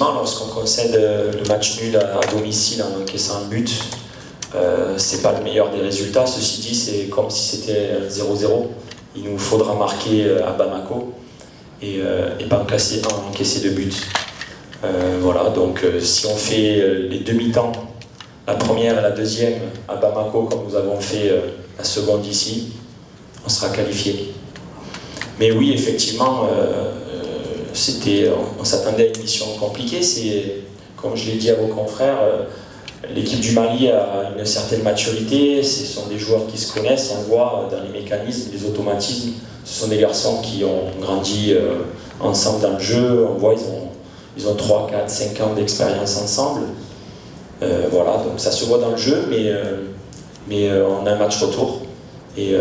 effectivement, lorsqu'on concède le match nul à domicile en encaissant un but, c'est pas le meilleur des résultats. Ceci dit, c'est comme si c'était 0-0. Il nous faudra marquer à Bamako et pas encaisser de but. Voilà, donc si on fait les demi-temps, la première et la deuxième à Bamako, comme nous avons fait la seconde ici, on sera qualifié. Mais oui, effectivement, on s'attendait à une mission compliquée. C'est, comme je l'ai dit à vos confrères, l'équipe du Mali a une certaine maturité. Ce sont des joueurs qui se connaissent, on le voit dans les mécanismes, les automatismes. Ce sont des garçons qui ont grandi ensemble dans le jeu. On voit, ils ont 3, 4, 5 ans d'expérience ensemble. Voilà, donc ça se voit dans le jeu, mais on a un match retour. Et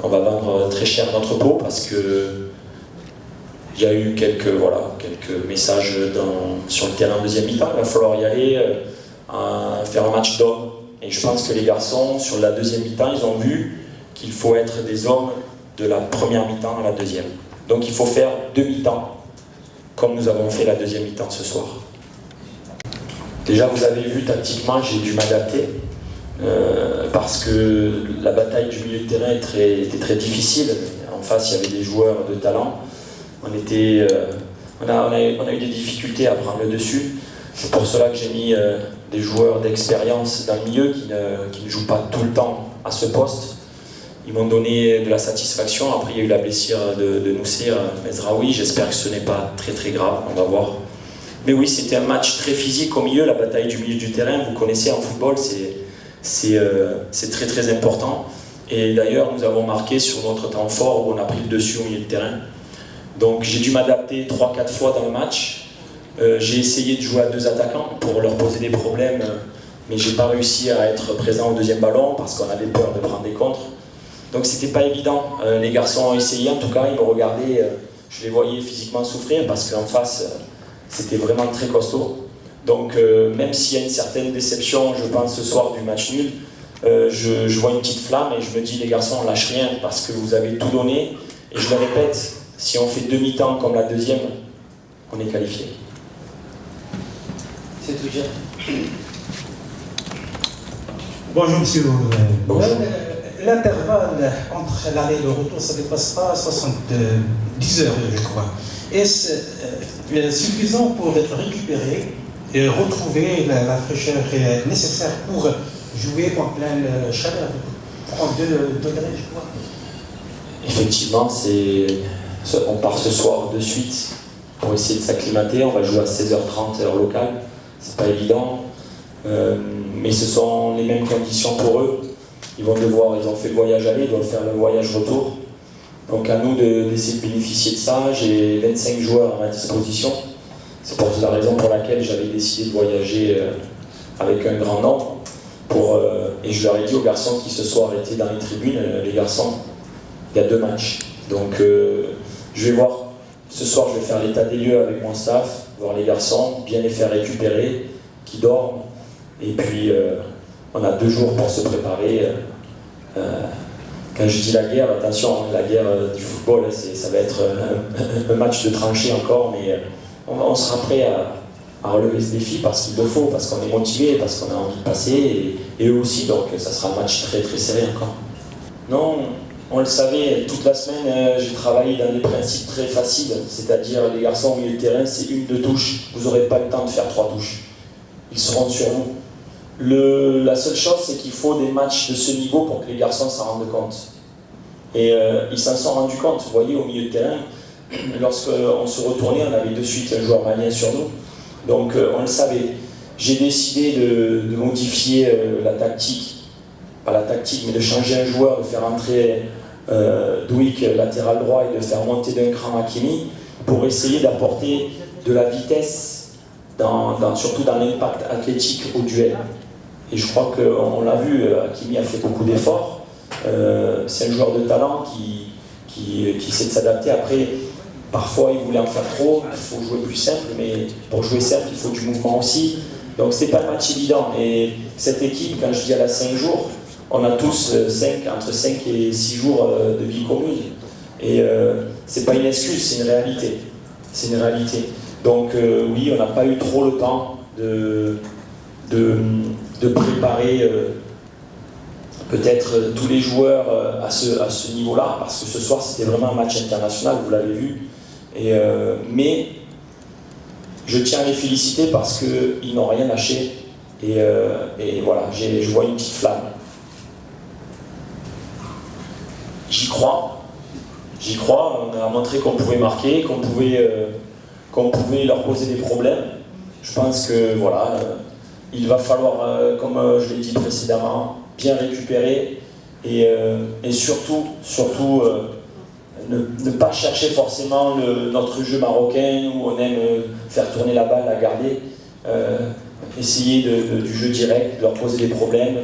on va vendre très cher notre peau parce que il y a eu quelques messages sur le terrain en deuxième mi-temps. Il va falloir y aller, faire un match d'hommes. Et je pense que les garçons, sur la deuxième mi-temps, ils ont vu qu'il faut être des hommes de la première mi-temps à la deuxième. Donc il faut faire 2 mi-temps, comme nous avons fait la deuxième mi-temps ce soir. Déjà, vous avez vu, tactiquement, j'ai dû m'adapter. Parce que la bataille du milieu de terrain était très difficile. En face, il y avait des joueurs de talent. On a eu des difficultés à prendre le dessus. C'est pour cela que j'ai mis des joueurs d'expérience dans le milieu qui ne jouent pas tout le temps à ce poste. Ils m'ont donné de la satisfaction. Après, il y a eu la blessure de Noussir Mezraoui. J'espère que ce n'est pas très très grave. On va voir. Mais oui, c'était un match très physique au milieu. La bataille du milieu du terrain, vous connaissez en football, c'est très très important. Et d'ailleurs, nous avons marqué sur notre temps fort où on a pris le dessus au milieu de terrain. Donc j'ai dû m'adapter 3-4 fois dans le match. J'ai essayé de jouer à 2 attaquants pour leur poser des problèmes, mais j'ai pas réussi à être présent au deuxième ballon parce qu'on avait peur de prendre des contres. Donc c'était pas évident. Les garçons ont essayé, en tout cas, ils me regardaient, je les voyais physiquement souffrir parce qu'en face, c'était vraiment très costaud. Donc même s'il y a une certaine déception, je pense, ce soir du match nul, je vois une petite flamme et je me dis, les garçons, on lâche rien parce que vous avez tout donné. Et je le répète, si on fait demi-temps comme la deuxième, on est qualifié. C'est tout juste. Bonjour monsieur. Bonjour. L'intervalle entre l'aller et le retour, ça ne dépasse pas 70 heures, je crois. Est-ce suffisant pour être récupéré et retrouver la fraîcheur nécessaire pour jouer en pleine chaleur, 32 degrés, je crois? Effectivement, on part ce soir de suite pour essayer de s'acclimater. On va jouer à 16h30 heure locale. C'est pas évident, mais ce sont les mêmes conditions pour eux. Ils ont fait le voyage aller, ils doivent faire le voyage retour. Donc à nous d'essayer de bénéficier de ça. J'ai 25 joueurs à ma disposition. C'est pour la raison pour laquelle j'avais décidé de voyager avec un grand nombre. Et je leur ai dit aux garçons qui ce soir étaient dans les tribunes, les garçons, il y a 2 matchs. Donc je vais voir, ce soir je vais faire l'état des lieux avec mon staff, voir les garçons, bien les faire récupérer, qui dorment. Et puis on a 2 jours pour se préparer. Quand je dis la guerre, attention, la guerre du football, ça va être un match de tranchée encore, mais on sera prêt à relever ce défi parce qu'il le faut, parce qu'on est motivé, parce qu'on a envie de passer, et eux aussi, donc ça sera un match très très serré encore. Non, on le savait, toute la semaine j'ai travaillé dans des principes très faciles, c'est-à-dire les garçons au milieu de terrain, c'est 1-2 touches, vous n'aurez pas le temps de faire 3 touches. Ils seront sur nous. La seule chose, c'est qu'il faut des matchs de ce niveau pour que les garçons s'en rendent compte. Et ils s'en sont rendus compte, vous voyez, au milieu de terrain, lorsqu'on se retournait, on avait de suite un joueur malien sur nous. Donc on le savait. J'ai décidé de modifier la tactique, pas la tactique, mais de changer un joueur, de faire entrer Douik latéral droit et de faire monter d'un cran Hakimi pour essayer d'apporter de la vitesse, surtout dans l'impact athlétique au duel. Et je crois qu'on l'a vu, Hakimi a fait beaucoup d'efforts. C'est un joueur de talent qui sait de s'adapter. Après, parfois il voulait en faire trop, il faut jouer plus simple, mais pour jouer simple, il faut du mouvement aussi. Donc c'est pas un match évident. Et cette équipe, quand je dis elle a 5 jours, on a tous entre 5 et 6 jours de vie commune. Et c'est pas une excuse, c'est une réalité. C'est une réalité. Donc oui, on n'a pas eu trop le temps de préparer peut-être tous les joueurs à ce niveau-là, parce que ce soir c'était vraiment un match international, vous l'avez vu. Mais je tiens à les féliciter parce qu'ils n'ont rien lâché. Et voilà, je vois une petite flamme. J'y crois, on a montré qu'on pouvait marquer, qu'on pouvait leur poser des problèmes. Je pense que voilà, il va falloir, comme je l'ai dit précédemment, bien récupérer et surtout ne pas chercher forcément notre jeu marocain où on aime faire tourner la balle, la garder. Essayer du jeu direct, de leur poser des problèmes,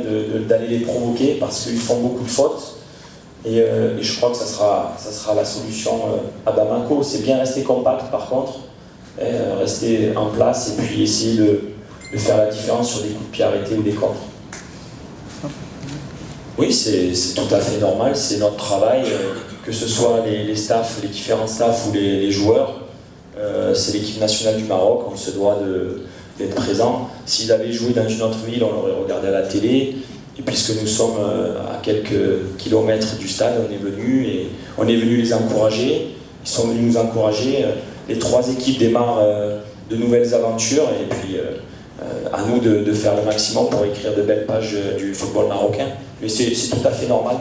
d'aller les provoquer parce qu'ils font beaucoup de fautes. Et je crois que ça sera la solution à Bamako. C'est bien rester compact par contre, rester en place et puis essayer de faire la différence sur des coups de pied arrêtés ou des contres. Oui, c'est tout à fait normal, c'est notre travail, que ce soit les staffs, les différents staffs ou les joueurs. C'est l'équipe nationale du Maroc, on se doit d'être présent. S'ils avaient joué dans une autre ville, on l'aurait regardé à la télé. Et puisque nous sommes à quelques kilomètres du stade, on est venu les encourager. Ils sont venus nous encourager. Les 3 équipes démarrent de nouvelles aventures et puis à nous de faire le maximum pour écrire de belles pages du football marocain. Mais c'est tout à fait normal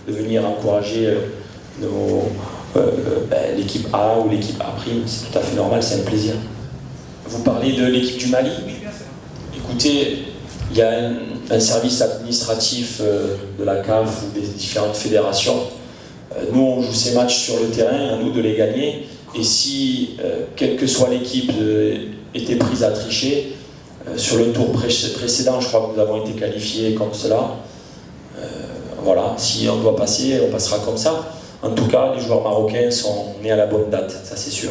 de venir encourager l'équipe A ou l'équipe A'. C'est tout à fait normal, c'est un plaisir. Vous parlez de l'équipe du Mali. Écoutez, il y a un service administratif de la CAF ou des différentes fédérations. Nous, on joue ces matchs sur le terrain, à nous de les gagner. Et si, quelle que soit l'équipe, était prise à tricher, sur le tour précédent, je crois que nous avons été qualifiés comme cela. Voilà, si on doit passer, on passera comme ça. En tout cas, les joueurs marocains sont nés à la bonne date, ça c'est sûr.